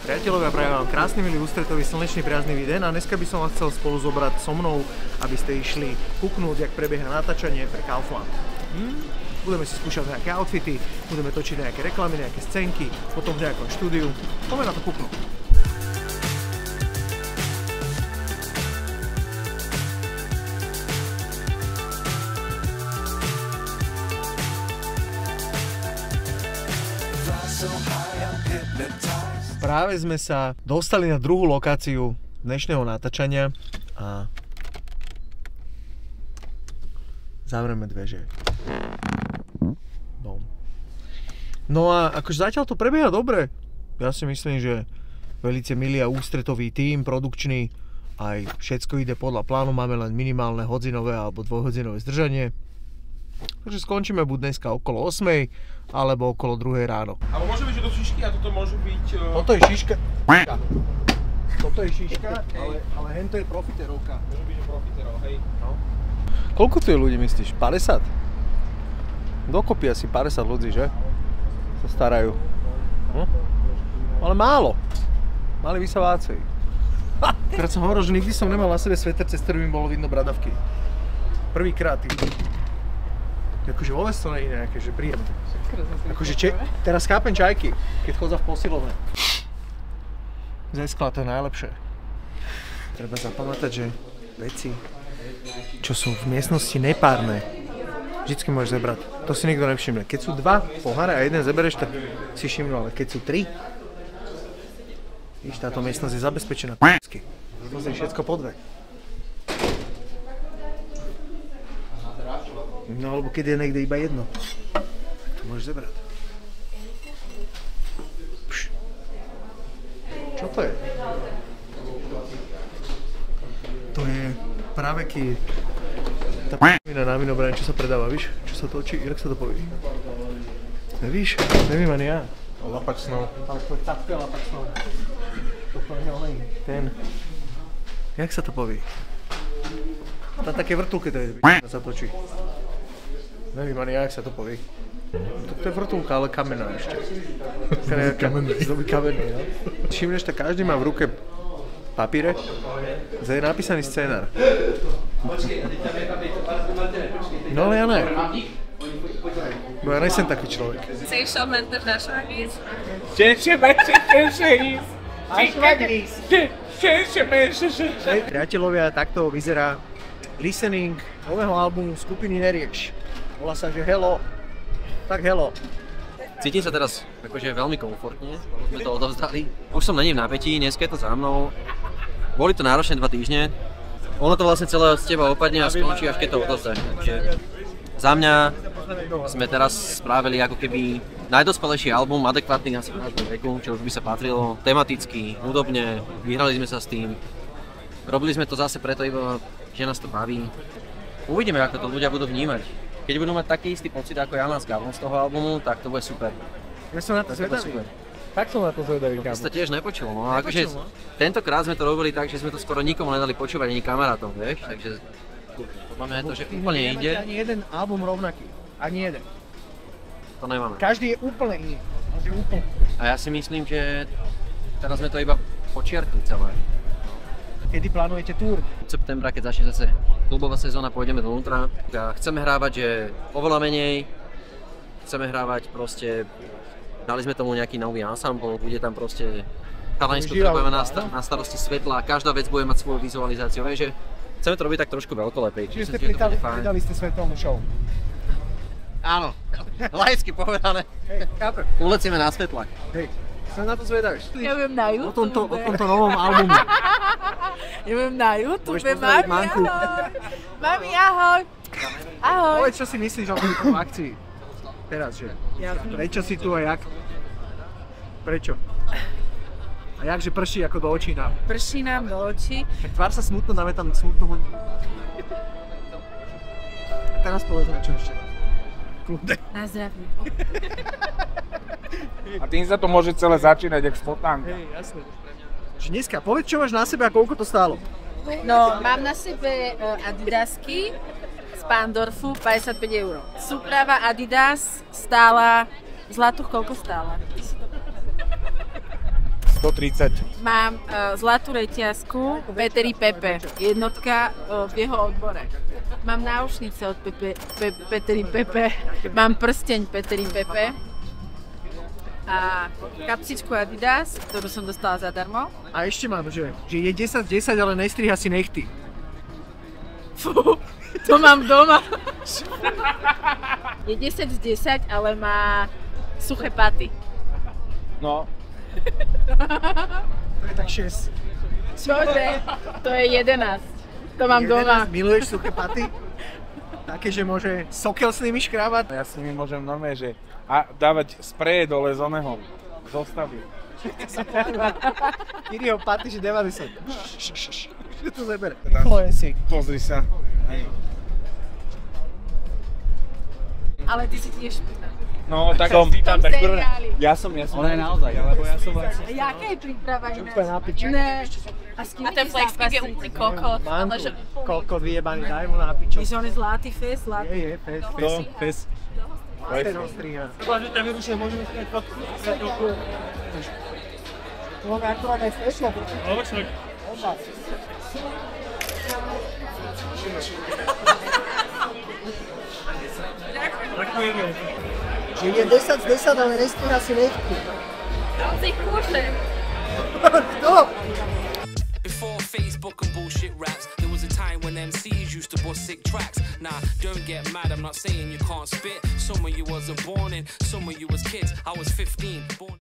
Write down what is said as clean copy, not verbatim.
Priatelovia, prajem vám krásny, milý, ústretový, slnečný, priaznivý deň a dneska by som vás chcel spolu zobrať so mnou, aby ste išli kúknúť, jak prebieha natáčanie pre Kaufland. Budeme si skúšať nejaké outfity, budeme točiť nejaké reklamy, nejaké scénky, potom v nejakom štúdiu. Poďme na to kúknúť. Práve sme sa dostali na druhú lokáciu dnešného natáčania a zavrieme dveže. No a akože zatiaľ to prebieha dobre. Ja si myslím, že velice milý a ústretový tím, produkčný, aj všetko ide podľa plánu, máme len minimálne hodzinové alebo dvojhodzinové zdržanie. Takže skončíme buď dneska okolo 8, alebo okolo 2 ráno. Ale môže byť, že to šišky a toto môže byť... Toto je šiška. Toto je šiška, ale hento je profiterovka. Môže byť, že profiterov, hej. No. Koľko tu je ľudí, myslíš? 50? Dokopy asi 50 ľudí, že? Sa starajú. Ale málo. Mali by sa vácej. Teraz som hovoril, že nikdy som nemal na sebe sveter, cez ktorý mi bolo vidno bradavky. Prvýkrát. Akože vôbec to nie je nejaké, že príjemné. Akože teraz chápem čajky, keď chodza v posilovne. Zeskla, to je najlepšie. Treba zapamätať, že veci, čo sú v miestnosti nepárne, vždycky môžeš zebrať. To si nikto nevšimne. Keď sú 2 poháre a jeden zebereš, tak si všimnú, ale keď sú 3, víš, táto miestnosť je zabezpečená p***ky. Pozri, všetko po 2. No alebo keď je niekde iba jedno, to môžeš zebrať. Pš. Čo to je? To je práveky tá p***mina na vinobrane, čo sa predáva, víš? Čo sa točí, jak sa to povie? Nevíš? Nevím ani ja. Lapač snov. Ale to je takto lapač snov. To je olej. Ten. Jak sa to povie? Tá také vrtulky to je, sa točí. Nevím ani ja, jak sa to povie. To je vrtulka, ale kamenná ešte. Kamenný, no. Všimneš, tak každý má v ruke papíre, kde je napísaný scénar. No ale ja ne. Bo ja nejsem taký človek. Chceš mentor na švagíc? Priatelovia, takto vyzerá listening nového albumu skupiny Nerieš. Volá sa, že Hello. Tak Hello. Cítim sa teraz akože veľmi komfortne, lebo sme to odovzdali. Už som není v napätí, dneska je to za mnou. Boli to náročné 2 týždne. Ono to vlastne celé z teba opadne a skončí, až keď to odovzdáš. Takže za mňa sme teraz spravili ako keby najdospelejší album, adekvátny asi nášmu veku, čo už by sa patrilo. Tematicky, hudobne, vyhrali sme sa s tým. Robili sme to zase preto iba, že nás to baví. Uvidíme, ako to ľudia budú vnímať. Keď budú mať taký istý pocit ako ja z Gavon z toho albumu, tak to bude super. Ja som na to zvedavý. Tak som na to zvedavý, kámo. To tiež nepočul, no akože tentokrát sme to robili tak, že sme to skoro nikomu nedali počúvať, ani kamarátom, vieš, takže máme to, že úplne inde. Nemáte ani jeden album rovnaký, ani jeden. To nemáme. Každý je úplne iný. A ja si myslím, že teraz sme to iba počiarkli celé. Kedy plánujete túr? Od septembra, keď začne zase klubová sezóna, pôjdeme dovnútra. Chceme hrávať, že oveľa menej. Chceme hrávať proste, dali sme tomu nejaký nový ensemble, bude tam proste chalanisko, ktoré budeme na starosti svetla, každá vec bude mať svoju vizualizáciu, že chceme to robiť tak trošku veľkolepej. Čiže ste pridali ste svetelnú show? Áno, laicky povedané. Ulecieme na svetlách. Hej. Som na to zvedavý. Ja budem na YouTube. O tomto novom albume. Ja budem na YouTube. Môžeš pozdraviť Manku. Mami, ahoj. Ahoj. Povedz, čo si myslíš o tejto akcii? Teraz, že? Prečo si tu a jak? Prečo? A jakže prší ako do očí nám? Prší nám do očí. Tak tvár sa smutno, dáme tam smutnú. A teraz povedz na čo ešte. Kľudne. Na zdravie. A tým sa to môže celé začínať, jak spotánka. Hej, jasné. Čiže dneska, povedz, čo máš na sebe a koľko to stálo? No, mám na sebe Adidasky z Pandorfu, 55 €. Súprava Adidas stála, zlatuch koľko stála? 100 130. Mám zlatú reťazku Peteri Pepe, jednotka v jeho odbore. Mám náušnice od Peteri Pepe, mám prsteň Peteri Pepe a kapsičku Adidas, ktorú som dostala zadarmo. A ešte mám, že je 10-10, ale nestriha si nechty. Fú, to mám doma. Je 10/10, ale má suché paty. No. To je tak 6. Čože? To je 11. To mám doma. Miluješ suché paty? Také, že môže sokel s nimi škrábať? Ja si mi môžem normálne, že dávať spreje dole z oného zostavy. Kiriho paty, že 90. Čo to zebere? Pozri sa. Ale ty si tiež špina. No, tak V tom seriáli. ja som Ona je naozaj, lebo ja som vlastne... Jaká je príprava iná? Úplne na piči. Ne. A s kým A ten flexpick je úplný kokot. Ale že... Koľko vyjebaný, daj mu na piču. Víš, on je zlatý fest, zlatý. Je, fest. Ten ostriha. Že tam vyrušia, môžeme späť fotku. To máme akurát aj svetlo. Že je 10/10, ale nestriha si nechty. On si kúše. Kto? Before Facebook and bullshit raps, there was a time when MCs used to bust sick tracks. Nah, don't get mad, I'm not saying you can't spit. Some of you wasn't born in, some of you was kids. I was 15, born